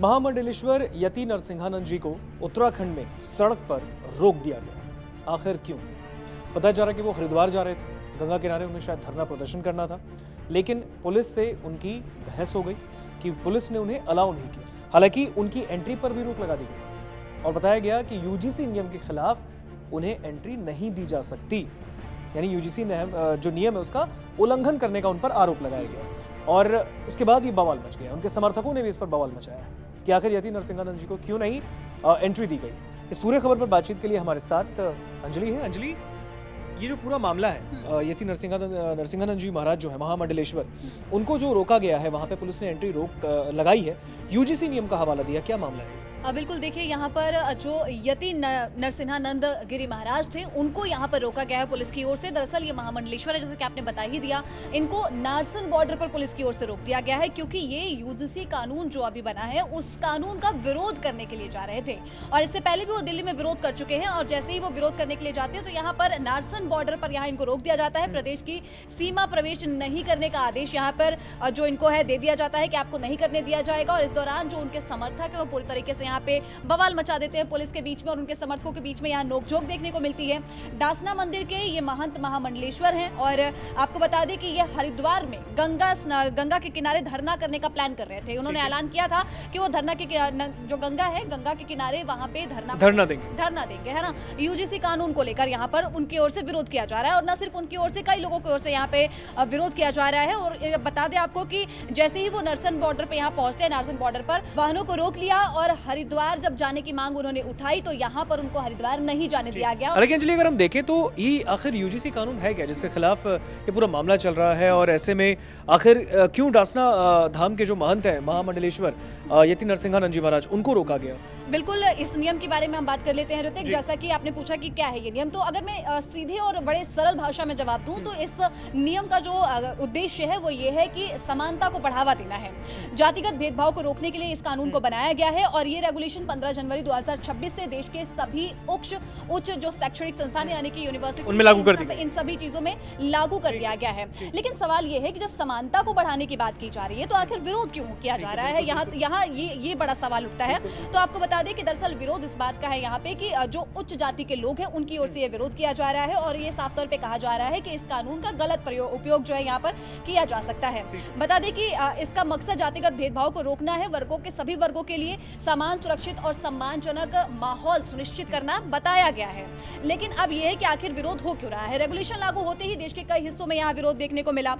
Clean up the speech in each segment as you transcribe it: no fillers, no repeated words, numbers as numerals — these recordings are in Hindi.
महामंडलेश्वर यति नरसिंहानंद जी को उत्तराखंड में सड़क पर रोक दिया गया। आखिर क्यों? बताया जा रहा है कि वो हरिद्वार जा रहे थे, गंगा किनारे उन्हें शायद धरना प्रदर्शन करना था, लेकिन पुलिस से उनकी बहस हो गई कि पुलिस ने उन्हें अलाउ नहीं किया। हालांकि उनकी एंट्री पर भी रोक लगा दी गई और बताया गया कि यूजीसी नियम के खिलाफ उन्हें एंट्री नहीं दी जा सकती, यानी यूजीसी जो नियम है उसका उल्लंघन करने का उन पर आरोप लगाया गया। और उसके बाद ये बवाल मच गया। उनके समर्थकों ने भी इस पर बवाल मचाया कि आखिर यति नरसिंहानंद जी को क्यों नहीं एंट्री दी गई। इस पूरे खबर पर बातचीत के लिए हमारे साथ अंजलि है। अंजलि, ये जो पूरा मामला है, यति नरसिंहानंद जी महाराज जो है महामंडलेश्वर, उनको जो रोका गया है, वहां पे पुलिस ने एंट्री रोक लगाई है, यूजीसी नियम का हवाला दिया, क्या मामला है? बिल्कुल, देखिए यहाँ पर जो यति नरसिंहानंद गिरी महाराज थे उनको यहाँ पर रोका गया है पुलिस की ओर से। दरअसल ये महामंडलेश्वर है, जैसे कि आपने बता ही दिया, इनको नारसन बॉर्डर पर पुलिस की ओर से रोक दिया गया है क्योंकि ये यूजीसी कानून जो अभी बना है उस कानून का विरोध करने के लिए जा रहे थे और इससे पहले भी वो दिल्ली में विरोध कर चुके हैं। और जैसे ही वो विरोध करने के लिए जाते हैं तो यहाँ पर नारसन बॉर्डर पर यहाँ इनको रोक दिया जाता है। प्रदेश की सीमा प्रवेश नहीं करने का आदेश यहाँ पर जो इनको है दे दिया जाता है कि आपको नहीं करने दिया जाएगा। और इस दौरान जो उनके समर्थक है वो पूरी तरीके से यहाँ पे बवाल मचा देते हैं पुलिस के बीच में और उनके समर्थकों के बीच में यहाँ नोकझोंक देखने को मिलती है। डासना मंदिर के ये महंत महामंडलेश्वर हैं और आपको बता दें कि ये हरिद्वार में गंगा के किनारे धरना करने का प्लान कर रहे थे। उन्होंने ऐलान किया था कि वो धरना के जो गंगा है, गंगा के किनारे वहां पे धरना देंगे, है ना। यूजीसी कानून को लेकर यहाँ पर उनकी ओर से विरोध किया जा रहा है और न सिर्फ उनकी ओर से, कई लोगों की ओर से यहाँ पे विरोध किया जा रहा है। और बता दें आपको कि जैसे ही वो नरसन बॉर्डर पे यहाँ पहुंचते हैं, नारसन बॉर्डर पर वाहनों को रोक लिया और हरिद्वार जब जाने की मांग उन्होंने उठाई तो यहाँ पर उनको हरिद्वार नहीं जाने दिया गया। लेकिन अंजलि, अगर हम देखें तो ये आखिर यूजीसी कानून है क्या जिसके खिलाफ ये पूरा मामला चल रहा है? और ऐसे में आखिर क्यों डासना धाम के जो महंत है महामंडलेश्वर यति नरसिंहानंद जी महाराज, उनको रोका गया? बिल्कुल, इस नियम के बारे में हम बात कर लेते हैं ऋतिक। जैसा कि आपने पूछा कि क्या है ये नियम, तो अगर मैं सीधे और बड़े सरल भाषा में जवाब दूं तो इस नियम का जो उद्देश्य है वो ये है कि समानता को बढ़ावा देना है। जातिगत भेदभाव को रोकने के लिए इस कानून को बनाया गया है और ये रेगुलेशन 15 जनवरी 2026 से देश के सभी उच्च जो शैक्षणिक संस्थान यानी कि यूनिवर्सिटी उनमें लागू कर दी, इन सभी चीजों में लागू कर दिया गया है। लेकिन सवाल ये है कि जब समानता को बढ़ाने की बात की जा रही है तो आखिर विरोध क्यों किया जा रहा है? यहाँ ये बड़ा सवाल उठता है। तो आपको बता दें कि दरअसल विरोध इस बात का है यहाँ पे कि जो उच्च जाति के लोग हैं उनकी ओर से ये विरोध किया जा रहा है और ये साफ तौर पे कहा जा रहा है कि इस कानून का गलत उपयोग जो है यहाँ पर किया जा सकता है। बता दें कि इसका मकसद जातिगत भेदभाव को रोकना है, वर्गों के सभी वर्गों के लिए समान, सुरक्षित और सम्मानजनक माहौल सुनिश्चित करना बताया गया है। लेकिन अब यह है कि आखिर विरोध हो क्यों रहा है? रेगुलेशन लागू होते ही देश के कई हिस्सों में यहाँ विरोध देखने को मिला।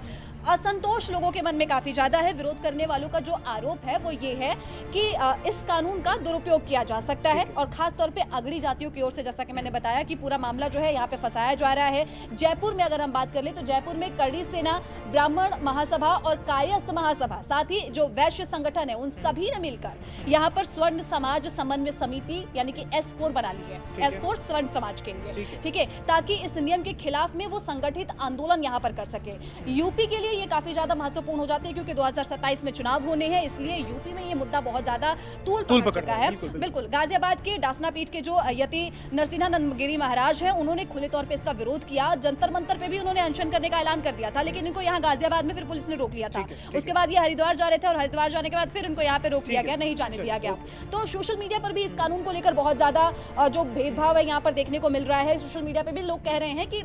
असंतोष लोगों के मन में काफी ज्यादा है। विरोध करने वालों का जो आरोप है वो ये है कि इस कानून का दुरुपयोग किया जा सकता है और खास तौर पे अगड़ी जातियों की ओर से, जैसा कि मैंने बताया कि पूरा मामला जो है यहाँ पे फंसाया जा रहा है। जयपुर में अगर हम बात कर ले तो जयपुर में करड़ी सेना, ब्राह्मण महासभा और कायस्थ महासभा, साथ ही जो वैश्य संगठन है, उन सभी ने मिलकर यहाँ पर स्वर्ण समाज समन्वय समिति यानी कि S4 बना ली है। S4 स्वर्ण समाज के लिए, ठीक है, ताकि इस नियम के खिलाफ में वो संगठित आंदोलन यहाँ पर कर सके। यूपी के लिए ये काफी ज्यादा महत्वपूर्ण हो जाती है क्योंकि 2027 में चुनाव होने हैं, इसलिए यूपी में ये मुद्दा बहुत ज्यादा तूल पकड़ चुका है। बिल्कुल, गाजियाबाद के डासना पीठ के जो यति नरसिंहानंद गिरी महाराज है उन्होंने खुले तौर पे इसका विरोध किया। जंतर मंतर पे भी उन्होंने अनशन करने का ऐलान कर दिया था, लेकिन इनको यहाँ गाजियाबाद में फिर पुलिस ने रोक लिया था। उसके बाद ये हरिद्वार जा रहे थे और हरिद्वार जाने के बाद फिर इनको यहाँ पे रोक लिया गया, नहीं जाने दिया गया। तो सोशल मीडिया पर भी इस कानून को लेकर बहुत ज्यादा जो भेदभाव है यहाँ पर देखने को मिल रहा है। सोशल मीडिया पे भी लोग कह रहे हैं कि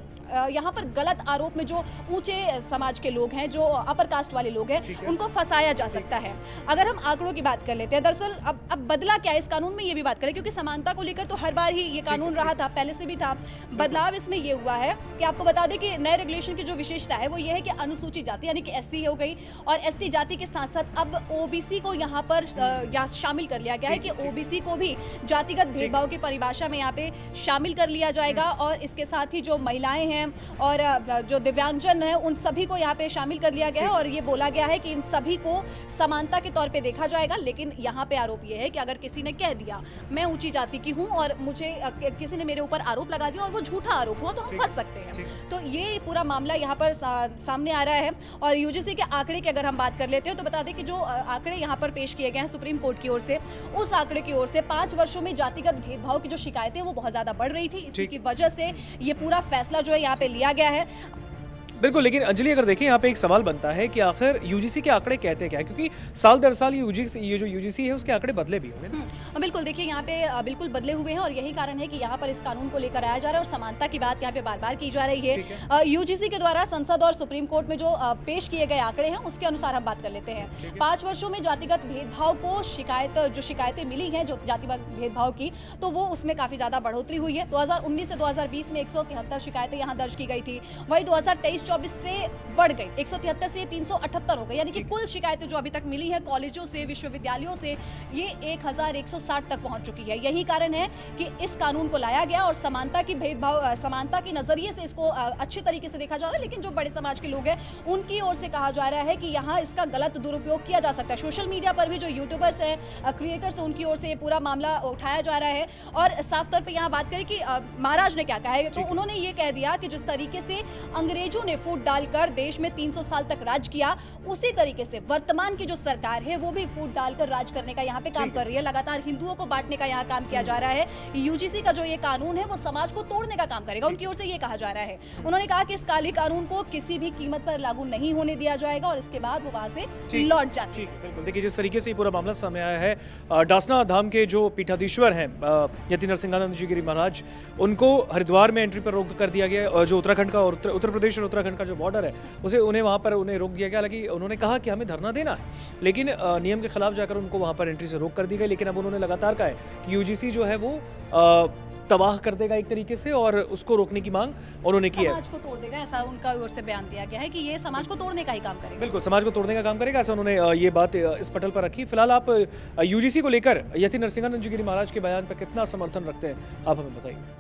यहाँ पर गलत आरोप में जो ऊंचे समाज के लोग हैं, जो अपर कास्ट वाले लोग हैं, उनको फंसाया जा सकता है। अगर हम आंकड़ों की बात कर लेते हैं, दरअसल अब बदला क्या है इस कानून में, ये भी बात करें, क्योंकि समानता को लेकर तो हर बार ही ये कानून रहा था, पहले से भी था। बदलाव इसमें ये हुआ है कि आपको बता दें कि नए रेगुलेशन की जो विशेषता है वो ये है कि अनुसूचित जाति यानी कि SC हो गई और ST जाति के साथ साथ अब OBC को यहाँ पर शामिल कर लिया गया है कि OBC को भी जातिगत भेदभाव की परिभाषा में यहाँ पे शामिल कर लिया जाएगा और इसके साथ ही जो महिलाएं हैं और जो दिव्यांगजन है उन सभी को यहाँ पे शामिल कर लिया गया है और ये बोला गया है कि इन सभी को समानता के तौर पे देखा जाएगा। लेकिन यहाँ पे आरोप ये है कि अगर किसी ने कह दिया मैं ऊंची जाति की हूँ और मुझे किसी ने मेरे ऊपर आरोप लगा दिया और वो झूठा आरोप हुआ तो हम फंस सकते हैं। तो ये पूरा मामला यहाँ पर सामने आ रहा है। और यूजीसी के आंकड़े की अगर हम बात कर लेते हैं तो बता दें कि जो आंकड़े यहाँ पर पेश किए गए हैं सुप्रीम कोर्ट की ओर से, उस आंकड़े की ओर से 5 वर्षों में जातिगत भेदभाव की जो शिकायतें वो बहुत ज्यादा बढ़ रही थी। इसी की वजह से ये पूरा फैसला जो है यहाँ पे लिया गया है। बिल्कुल, लेकिन अंजलि अगर देखें यहाँ पे एक सवाल बनता है कि आखिर यूजीसी के आंकड़े कहते क्या है, क्योंकि साल दर साल ये जो यूजीसी है उसके आंकड़े बदले भी होंगे ना? बिल्कुल देखिए यहाँ पे बिल्कुल बदले हुए हैं और यही कारण है कि यहाँ पर इस कानून को लेकर आया जा रहा है और समानता की बात यहाँ पे बार-बार की जा रही है। यूजीसी के द्वारा संसद और सुप्रीम कोर्ट में जो पेश किए गए आंकड़े हैं उसके अनुसार हम बात कर लेते हैं। 5 वर्षों में जातिगत भेदभाव को शिकायतें मिली हैं जो जातिगत भेदभाव की, तो वो उसमें काफी ज्यादा बढ़ोतरी हुई है। 2019 से 2020 में 173 शिकायतें यहाँ दर्ज की गई थी, वही 2023-24 से बढ़ गई 173 से 378 हो गई, यानी कि कुल शिकायतें जो अभी तक मिली हैं कॉलेजों से, विश्वविद्यालयों से, ये 1160 तक पहुंच चुकी है। यही कारण है कि इस कानून को लाया गया और समानता की नजरिए से इसको अच्छे तरीके से देखा जा रहा है। लेकिन जो बड़े समाज के लोग हैं उनकी ओर से कहा जा रहा है कि यहाँ इसका गलत दुरुपयोग किया जा सकता है। सोशल मीडिया पर भी जो यूट्यूबर्स हैं, क्रिएटर्स हैं, उनकी ओर से पूरा मामला उठाया जा रहा है। और साफ तौर पर यहाँ बात करें कि महाराज ने क्या कहा है, तो उन्होंने ये कह दिया कि जिस तरीके से अंग्रेजों ने फूट डालकर देश में 300 साल तक राज किया, उसी तरीके से वर्तमान की जो सरकार है वो भी फूट डालकर राज करने का यहाँ पे काम कर रही है। लगातार हिंदुओं को बांटने का यहाँ काम किया जा रहा है। यूजीसी का जो ये कानून है वो समाज को तोड़ने का काम करेगा, उनकी ओर से ये कहा जा रहा है। उन्होंने कहा कि इस काले कानून को किसी भी कीमत पर लागू नहीं होने दिया जाएगा और इसके बाद वो वहां से लौट जाते हैं। बिल्कुल, देखिए जिस तरीके से ये पूरा मामला सामने आया है, डासना धाम के जो पीठाधीश्वर हैं यति नरसिंहानंद जी गिरी महाराज, उनको हरिद्वार में एंट्री पर रोक कर दिया गया और जो उत्तराखंड का और उत्तर प्रदेश और उत्तराखंड का जो बॉर्डर है उन्हें वहां पर रोक दिया गया। हालांकि उन्होंने कहा कि हमें धरना देना है, लेकिन नियम के खिलाफ जाकर उनको वहां पर एंट्री से रोक कर दी गई। लेकिन अब उन्होंने लगातार कहा है कि यूजीसी जो है वो तबाह कर देगा एक तरीके से, और उसको रोकने की मांग उन्होंने की है। समाज को तोड़ देगा, ऐसा उनका ओर से बयान दिया गया है कि ये समाज को तोड़ने का ही काम करेगा। बिल्कुल, समाज को तोड़ने का काम करेगा, ऐसा उन्होंने ये बात इस पटल पर रखी। फिलहाल आप यूजीसी को लेकर यति नरसिंहानंद जी गिरी महाराज के बयान पर कितना समर्थन रखते हैं, आप हमें बताइए।